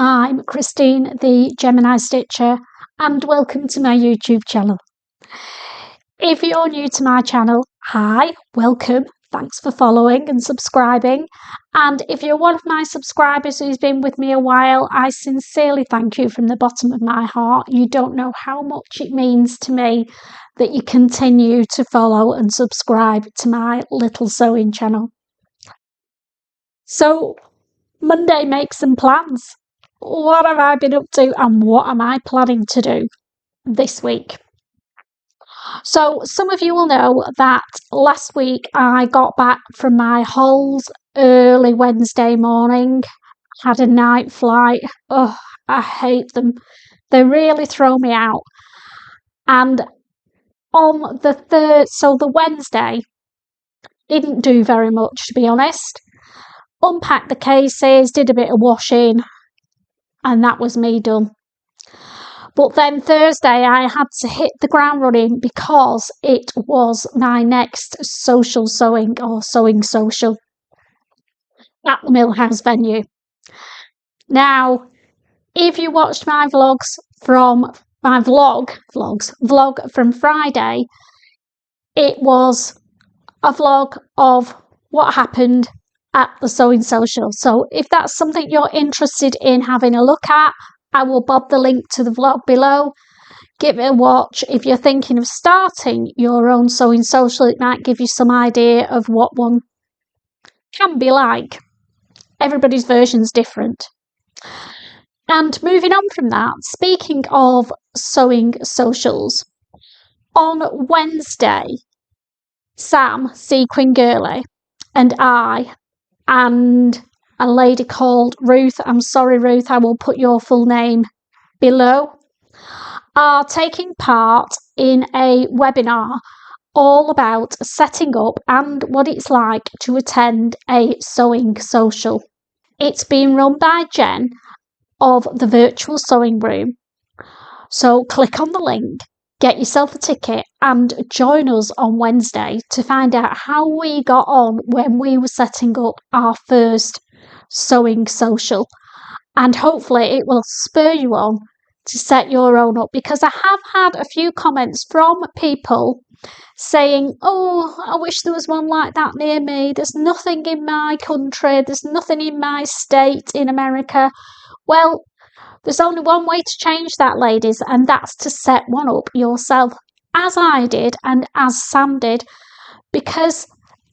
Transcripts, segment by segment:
I'm Christine, the Gemini Stitcher, and welcome to my YouTube channel. If you're new to my channel, hi, welcome, thanks for following and subscribing. And if you're one of my subscribers who's been with me a while, I sincerely thank you from the bottom of my heart. You don't know how much it means to me that you continue to follow and subscribe to my little sewing channel. So, Monday, make some plans. What have I been up to and what am I planning to do this week? So some of you will know that last week I got back from my Halls early Wednesday morning, had a night flight. Oh, I hate them. They really throw me out. And on the Wednesday, didn't do very much, to be honest. Unpacked the cases, did a bit of washing, and that was me done. But then Thursday I had to hit the ground running because it was my next social sewing or sewing social at the Millhouse venue. Now, if you watched my vlog from Friday, it was a vlog of what happened at the sewing social. So if that's something you're interested in having a look at, I will bob the link to the vlog below. Give it a watch. If you're thinking of starting your own sewing social, it might give you some idea of what one can be like. Everybody's version's different. And moving on from that, speaking of sewing socials, on Wednesday, Sam, Sequin Girly, and I, and a lady called Ruth, I'm sorry Ruth, I will put your full name below, are taking part in a webinar all about setting up and what it's like to attend a sewing social. It's being run by Jen of the Virtual Sewing Room. So click on the link, get yourself a ticket and join us on Wednesday to find out how we got on when we were setting up our first sewing social, and hopefully it will spur you on to set your own up, because I have had a few comments from people saying, oh, I wish there was one like that near me. There's nothing in my country, there's nothing in my state in America. Well, there's only one way to change that, ladies, and that's to set one up yourself, as I did and as Sam did, because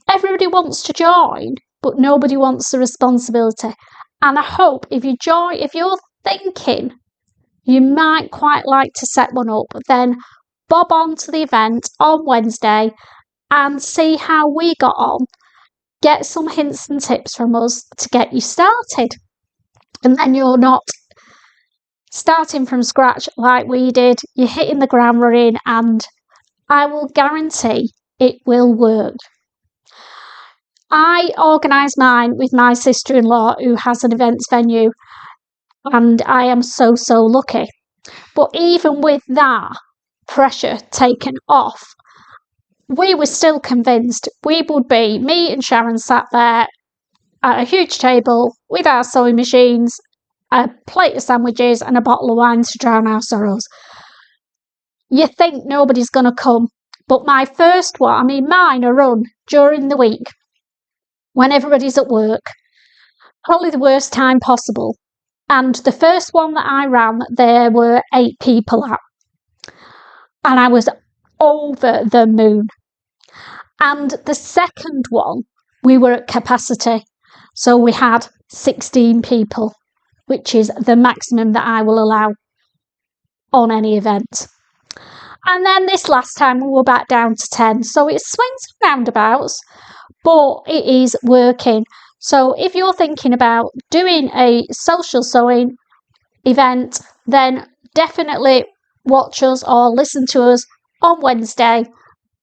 everybody wants to join, but nobody wants the responsibility. And I hope if you're thinking you might quite like to set one up, then bob on to the event on Wednesday and see how we got on. Get some hints and tips from us to get you started. And then you're not starting from scratch like we did. You're hitting the ground running, and I will guarantee it will work. I organise mine with my sister-in-law who has an events venue, and I am so lucky. But even with that pressure taken off, we were still convinced we would be, me and Sharon sat there at a huge table with our sewing machines, a plate of sandwiches and a bottle of wine to drown our sorrows. You think nobody's going to come, but my first one, mine are run during the week when everybody's at work, probably the worst time possible. And the first one that I ran, there were 8 people at, and I was over the moon. And the second one, we were at capacity, so we had 16 people, which is the maximum that I will allow on any event. And then this last time we were back down to 10, so it swings and roundabouts, but it is working. So if you're thinking about doing a social sewing event, then definitely watch us or listen to us on Wednesday,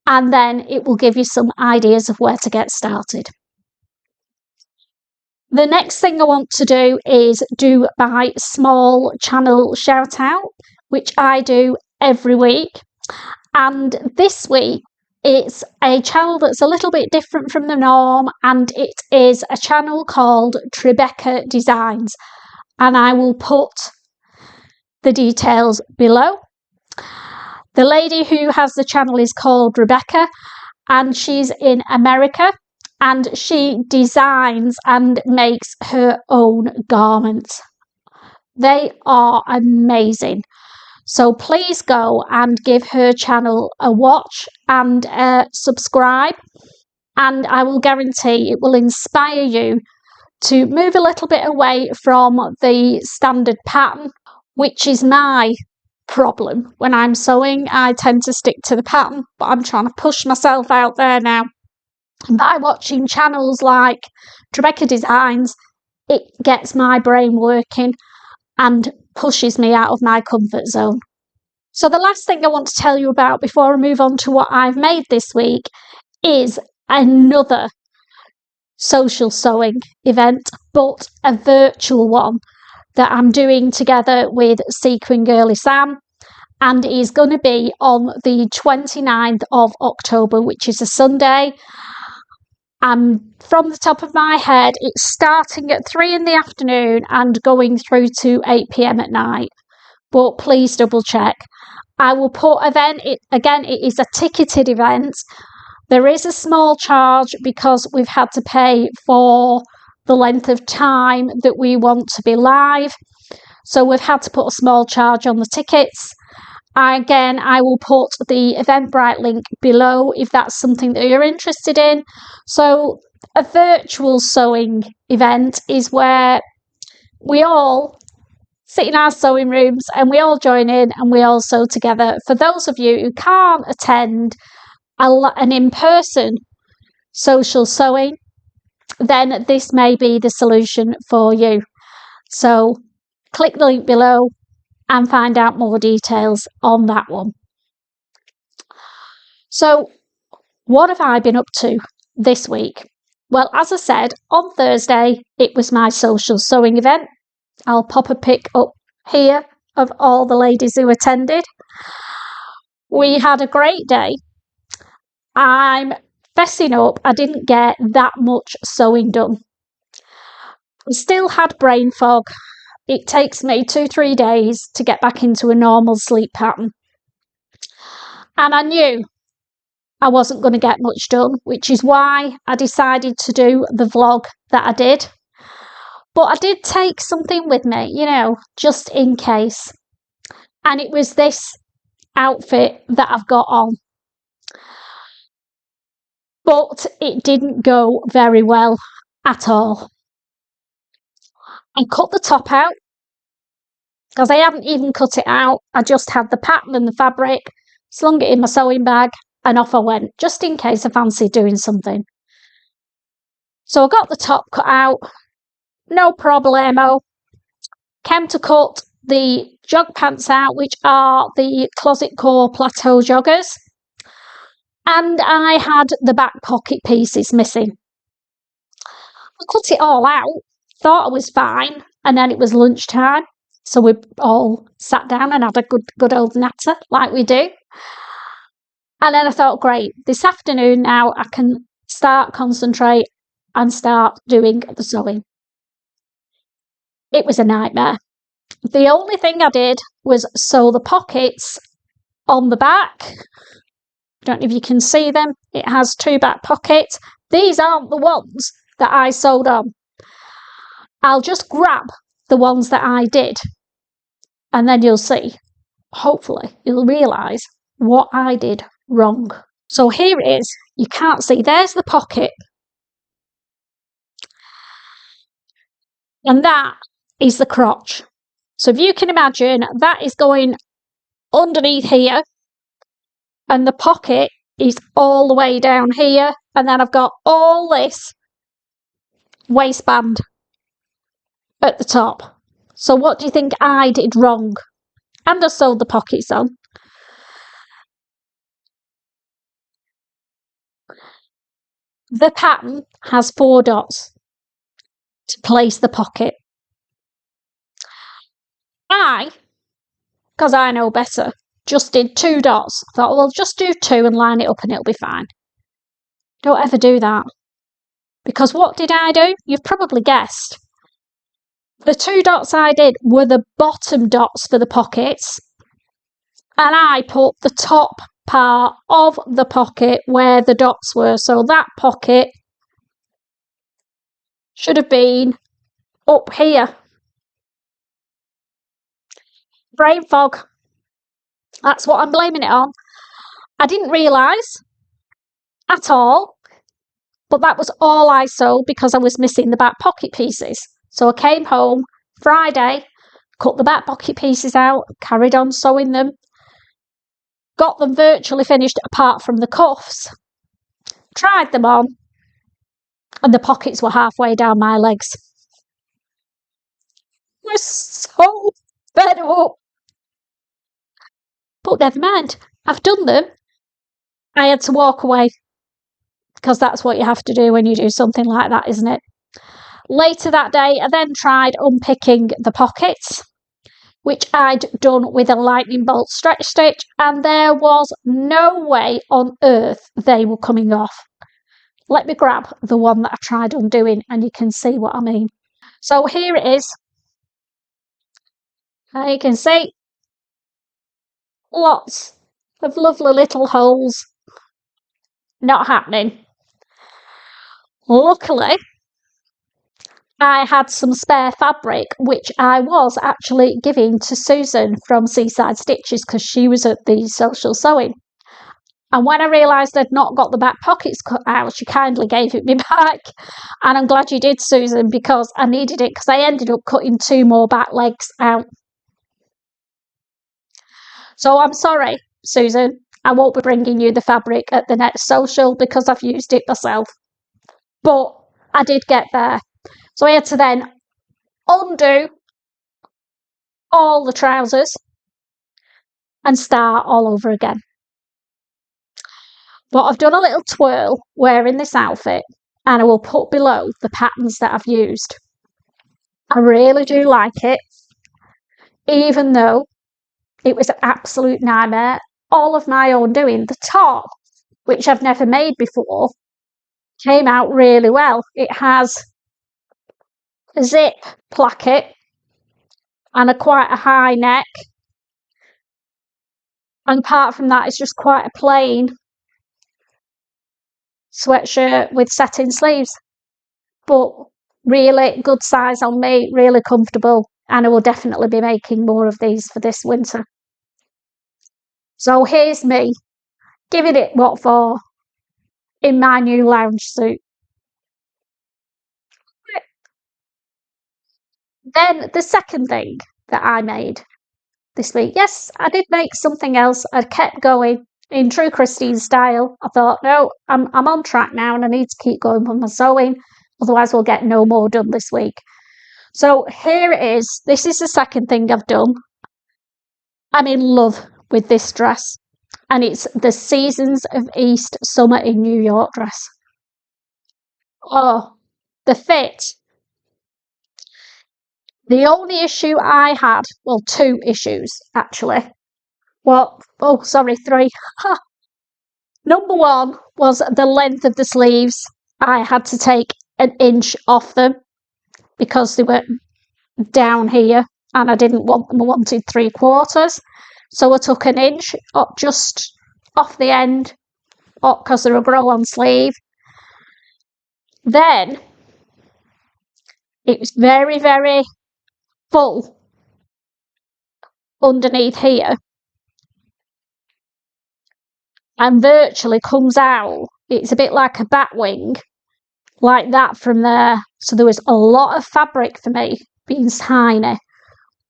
and then it will give you some ideas of where to get started. The next thing I want to do is do my small channel shout out, which I do every week. And this week it's a channel that's a little bit different from the norm, and it is a channel called Tribeca Designs. and I will put the details below. The lady who has the channel is called Rebecca, and she's in America, and she designs and makes her own garments. They are amazing. So please go and give her channel a watch and subscribe, and I will guarantee it will inspire you to move a little bit away from the standard pattern, which is my problem. When I'm sewing, I tend to stick to the pattern, but I'm trying to push myself out there now. By watching channels like Rebecca Designs, it gets my brain working and pushes me out of my comfort zone. So the last thing I want to tell you about before I move on to what I've made this week is another social sewing event, but a virtual one that I'm doing together with Sequin Girly Sam, and it is going to be on the 29th of October, which is a Sunday. From the top of my head, it's starting at 3 in the afternoon and going through to 8 p.m. at night, but please double check. I will put it is a ticketed event. There is a small charge because we've had to pay for the length of time that we want to be live. So we've had to put a small charge on the tickets. Again, I will put the Eventbrite link below if that's something that you're interested in. So a virtual sewing event is where we all sit in our sewing rooms and we all join in and we all sew together. For those of you who can't attend an in-person social sewing, then this may be the solution for you. So click the link below and find out more details on that one. So what have I been up to this week? Well, as I said, on Thursday it was my social sewing event. I'll pop a pic up here of all the ladies who attended. We had a great day. I'm fessing up, I didn't get that much sewing done. I still had brain fog. It takes me 2-3 days to get back into a normal sleep pattern. And I knew I wasn't going to get much done, which is why I decided to do the vlog that I did. But I did take something with me, just in case. And it was this outfit that I've got on. But it didn't go very well at all. I cut the top out because I haven't even cut it out. I just had the pattern and the fabric, slung it in my sewing bag, and off I went, just in case I fancied doing something. So I got the top cut out, no problemo. Came to cut the jog pants out, which are the Closet Core Plateau Joggers. And I had the back pocket pieces missing. I cut it all out, thought I was fine, and then it was lunchtime. So we all sat down and had a good old natter, like we do. And then I thought, great, this afternoon now I can concentrate and start doing the sewing. It was a nightmare. The only thing I did was sew the pockets on the back. Don't know if you can see them. It has 2 back pockets. These aren't the ones that I sewed on. I'll just grab the ones that I did, and then you'll see. Hopefully, you'll realise what I did wrong. So here it is. You can't see. There's the pocket. And that is the crotch. So if you can imagine, that is going underneath here, and the pocket is all the way down here, and then I've got all this waistband at the top. So what do you think I did wrong? And I sewed the pockets on. The pattern has 4 dots to place the pocket. Because I know better, just did 2 dots. I thought, well, just do 2 and line it up and it'll be fine. Don't ever do that. Because what did I do? You've probably guessed. The 2 dots I did were the bottom dots for the pockets, and I put the top part of the pocket where the dots were, so that pocket should have been up here. Brain fog. That's what I'm blaming it on. I didn't realise at all, but that was all I sewed because I was missing the back pocket pieces. So I came home Friday, cut the back pocket pieces out, carried on sewing them, got them virtually finished apart from the cuffs, tried them on, and the pockets were halfway down my legs. I was so fed up. But never mind, I've done them. I had to walk away because that's what you have to do when you do something like that, isn't it? Later that day, I then tried unpicking the pockets, which I'd done with a lightning bolt stretch stitch, and there was no way on earth they were coming off. Let me grab the one that I tried undoing and you can see what I mean. So here it is. You can see lots of lovely little holes. Not happening. Luckily, I had some spare fabric, which I was actually giving to Susan from Seaside Stitches because she was at the social sewing. And when I realised I'd not got the back pockets cut out, she kindly gave it me back. And I'm glad you did, Susan, because I needed it because I ended up cutting 2 more back legs out. So I'm sorry, Susan. I won't be bringing you the fabric at the next social because I've used it myself. But I did get there. So I had to then undo all the trousers and start all over again. But I've done a little twirl wearing this outfit and I will put below the patterns that I've used. I really do like it, even though it was an absolute nightmare. All of my own doing. The top, which I've never made before, came out really well. It has a zip placket and quite a high neck. And apart from that, it's just quite a plain sweatshirt with satin sleeves. But really good size on me, really comfortable. And I will definitely be making more of these for this winter. So here's me, giving it what for in my new lounge suit. Then the second thing that I made this week, yes, I did make something else. I kept going in true Christine style. I thought, no, I'm on track now and I need to keep going with my sewing, otherwise we'll get no more done this week. So here it is. This is the second thing I've done. I'm in love with this dress, and it's the Seasons of East Summer in New York dress. Oh, the fit. The only issue I had, well, 2 issues actually. Well, oh, sorry, 3. Number 1 was the length of the sleeves. I had to take an inch off them because they were down here and I didn't want them. I wanted 3/4. So I took an inch up just off the end because they're a grow-on sleeve. Then it was very, very full underneath here and virtually comes out. It's a bit like a bat wing, like that from there. So there was a lot of fabric for me being tiny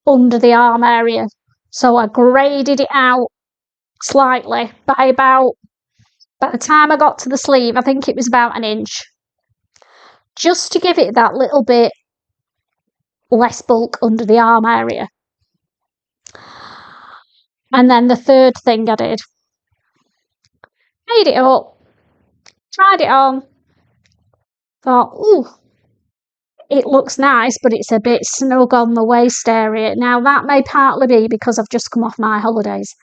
under the arm area. So I graded it out slightly by the time I got to the sleeve, I think it was about an inch, just to give it that little bit less bulk under the arm area. And then the third thing I did, made it up, tried it on, thought, ooh, it looks nice, but it's a bit snug on the waist area. Now, that may partly be because I've just come off my holidays,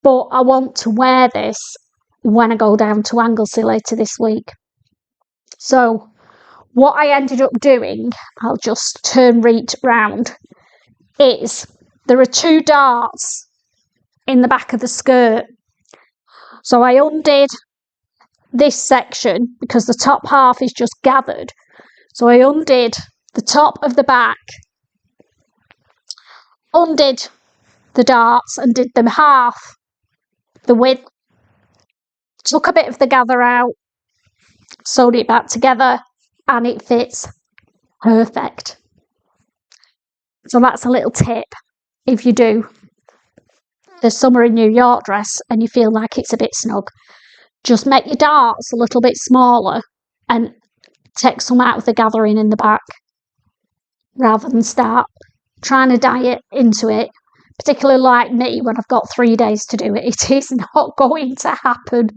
but I want to wear this when I go down to Anglesey later this week. So what I ended up doing, I'll just turn right round, is there are 2 darts in the back of the skirt. So I undid this section because the top half is just gathered. So I undid the top of the back, undid the darts and did them half the width, took a bit of the gather out, sewed it back together, and it fits perfect. So that's a little tip if you do the summer in New York dress and you feel like it's a bit snug. Just make your darts a little bit smaller and take some out of the gathering in the back rather than start trying to diet into it, particularly like me when I've got 3 days to do it. It is not going to happen.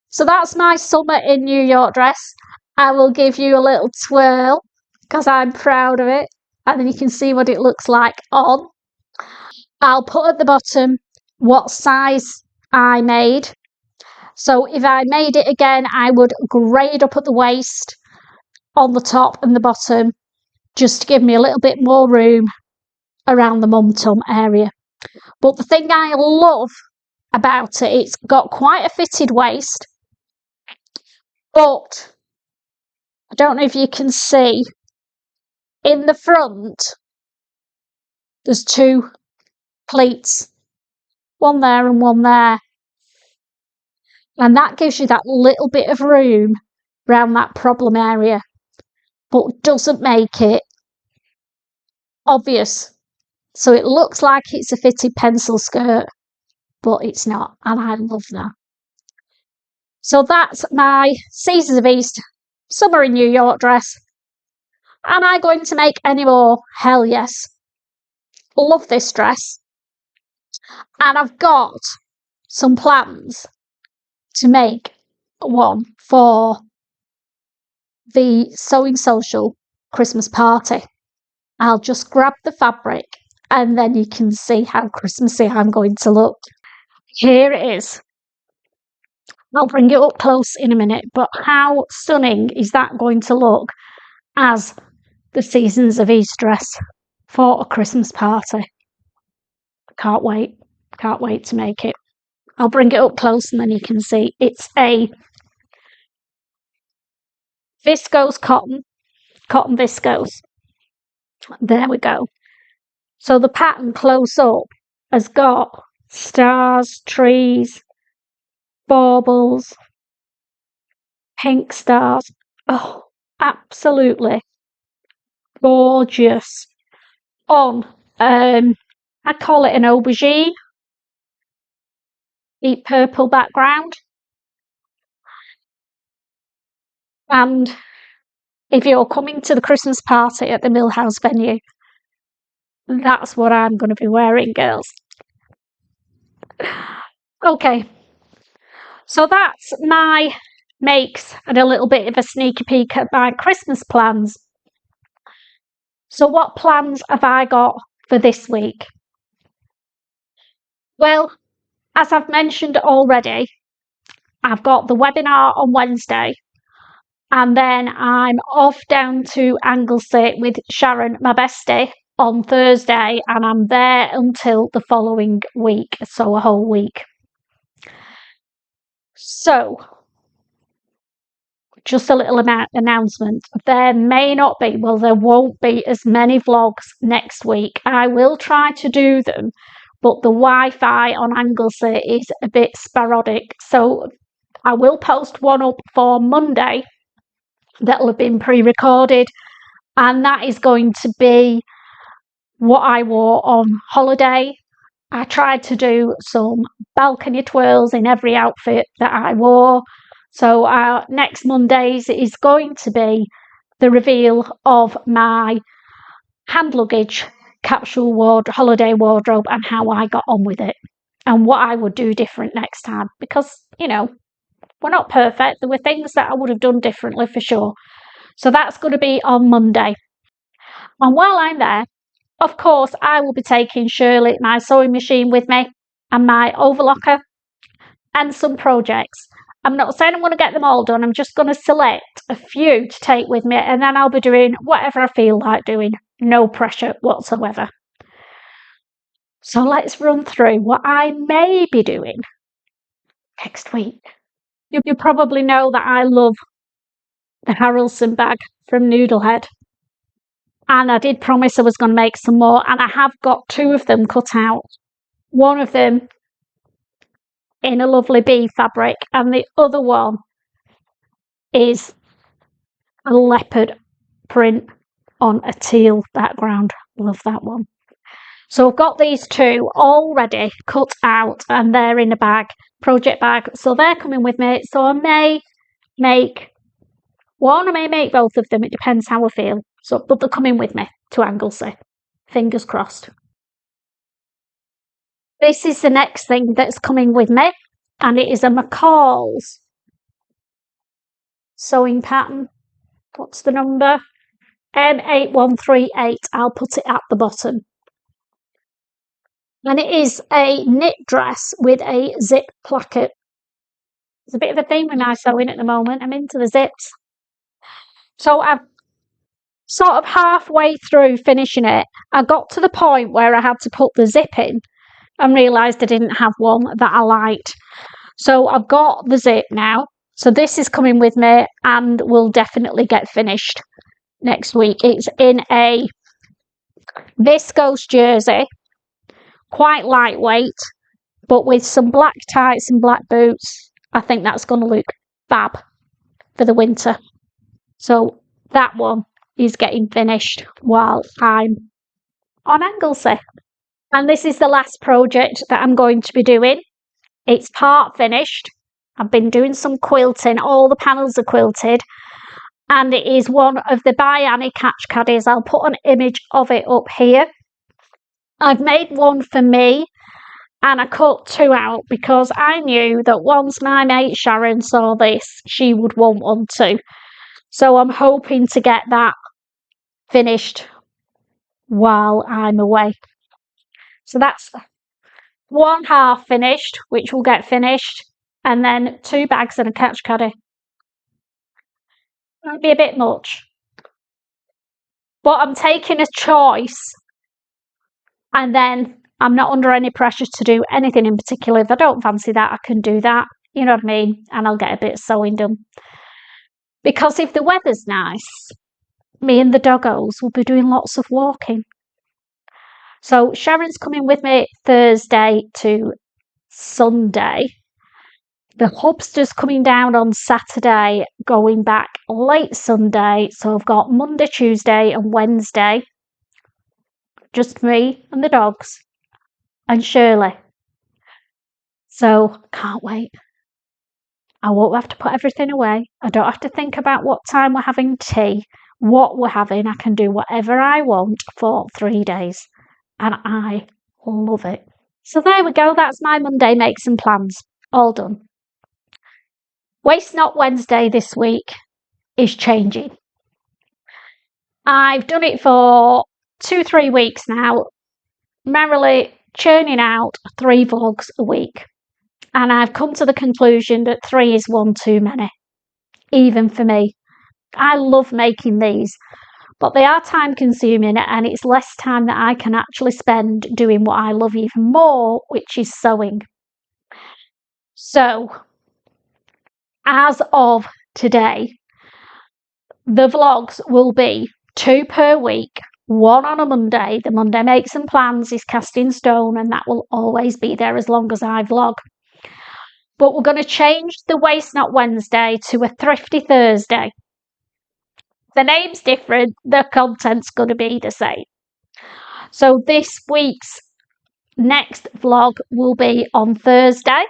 So that's my summer in New York dress. I will give you a little twirl because I'm proud of it, and then you can see what it looks like on. I'll put at the bottom what size I made. So if I made it again, I would grade up at the waist, on the top and the bottom, just to give me a little bit more room around the mum-tum area. But the thing I love about it, it's got quite a fitted waist, but I don't know if you can see, in the front, there's 2 pleats, one there and one there. And that gives you that little bit of room around that problem area, but doesn't make it obvious. So it looks like it's a fitted pencil skirt, but it's not, and I love that. So that's my Seasons of East Summer in New York dress. Am I going to make any more? Hell yes. Love this dress. And I've got some plans to make one for the Sewing Sewcial Christmas party. I'll just grab the fabric and then you can see how Christmassy I'm going to look. Here it is. I'll bring it up close in a minute, but how stunning is that going to look as the Seasons of East dress for a Christmas party? Can't wait. Can't wait to make it. I'll bring it up close and then you can see it's a viscose cotton viscose. There we go. So the pattern close up has got stars, trees, baubles, pink stars. Oh, absolutely gorgeous. On, I'd call it an aubergine, deep purple background. And if you're coming to the Christmas party at the Millhouse venue, that's what I'm going to be wearing, girls. Okay, so that's my makes and a little bit of a sneaky peek at my Christmas plans. So what plans have I got for this week? Well, as I've mentioned already, I've got the webinar on Wednesday, and then I'm off down to Anglesey with Sharon, my bestie, on Thursday, and I'm there until the following week, so a whole week. So, just a little announcement. There may not be, well, there won't be as many vlogs next week. I will try to do them, but the Wi-Fi on Anglesey is a bit sporadic. So I will post one up for Monday that'll have been pre-recorded, and that is going to be what I wore on holiday. I tried to do some balcony twirls in every outfit that I wore. So next Monday's is going to be the reveal of my hand luggage capsule holiday wardrobe and how I got on with it and what I would do different next time, because, you know, we're not perfect. There were things that I would have done differently for sure. So that's going to be on Monday. And while I'm there, of course, I will be taking Shirley, my sewing machine, with me, and my overlocker and some projects. I'm not saying I'm going to get them all done. I'm just going to select a few to take with me, and then I'll be doing whatever I feel like doing. No pressure whatsoever. So let's run through what I may be doing next week. You probably know that I love the Harrelson bag from Noodlehead. And I did promise I was going to make some more, and I have got 2 of them cut out. One of them in a lovely bee fabric, and the other one is a leopard print on a teal background. Love that one. So I've got these 2 already cut out, and they're in a bag, project bag. So they're coming with me. So I may make one, I may make both of them. It depends how I feel. So, but they're coming with me to Anglesey. Fingers crossed. This is the next thing that's coming with me, and it is a McCall's sewing pattern. What's the number? M8138. I'll put it at the bottom. And it is a knit dress with a zip placket. It's a bit of a theme with my sewing at the moment. I'm into the zips. So I've sort of halfway through finishing it, I got to the point where I had to put the zip in and realised I didn't have one that I liked. So I've got the zip now. So this is coming with me and will definitely get finished next week. It's in a viscose jersey, quite lightweight, but with some black tights and black boots. I think that's going to look fab for the winter. So that one is getting finished while I'm on Anglesey. And this is the last project that I'm going to be doing. It's part finished. I've been doing some quilting. All the panels are quilted. And it is one of the By Annie catch caddies. I'll put an image of it up here. I've made one for me, and I cut 2 out because I knew that once my mate Sharon saw this, she would want one too. So I'm hoping to get that finished while I'm away. So that's 1 half finished, which will get finished, and then 2 bags and a catch caddy. Might be a bit much, but I'm taking a choice, and then I'm not under any pressure to do anything in particular. If I don't fancy that, I can do that, you know what I mean, and I'll get a bit of sewing done. Because if the weather's nice, me and the doggos will be doing lots of walking. So Sharon's coming with me Thursday to Sunday. The hubster's coming down on Saturday, going back late Sunday. So I've got Monday, Tuesday and Wednesday. Just me and the dogs and Shirley. So can't wait. I won't have to put everything away. I don't have to think about what time we're having tea, what we're having. I can do whatever I want for 3 days. And I love it. So there we go. That's my Monday make some plans. All done. Waste Not Wednesday this week is changing. I've done it for 2-3 weeks now, merrily churning out 3 vlogs a week. And I've come to the conclusion that 3 is one too many, even for me. I love making these, but they are time consuming, and it's less time that I can actually spend doing what I love even more, which is sewing. So, as of today, the vlogs will be 2 per week, 1 on a Monday. The Monday Make Some Plans is cast in stone, and that will always be there as long as I vlog. But we're going to change the Waste Not Wednesday to a Thrifty Thursday. The name's different, the content's going to be the same. So this week's next vlog will be on Thursday.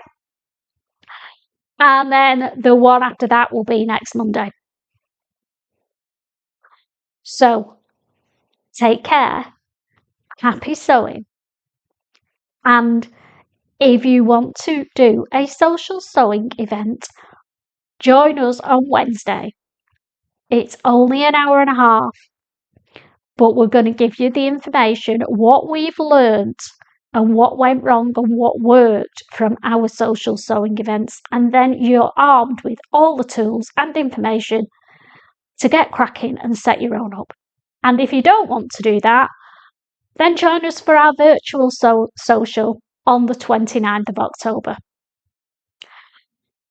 And then the one after that will be next Monday. So, take care, happy sewing, and if you want to do a social sewing event, join us on Wednesday. It's only an hour and a half, but we're going to give you the information, what we've learnt and what went wrong and what worked from our social sewing events. And then you're armed with all the tools and information to get cracking and set your own up. And if you don't want to do that, then join us for our virtual social on the 29th of October.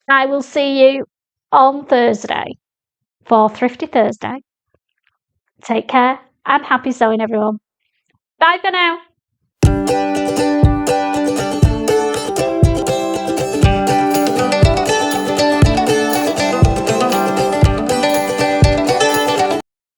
I will see you on Thursday for Thrifty Thursday. Take care and happy sewing, everyone. Bye for now.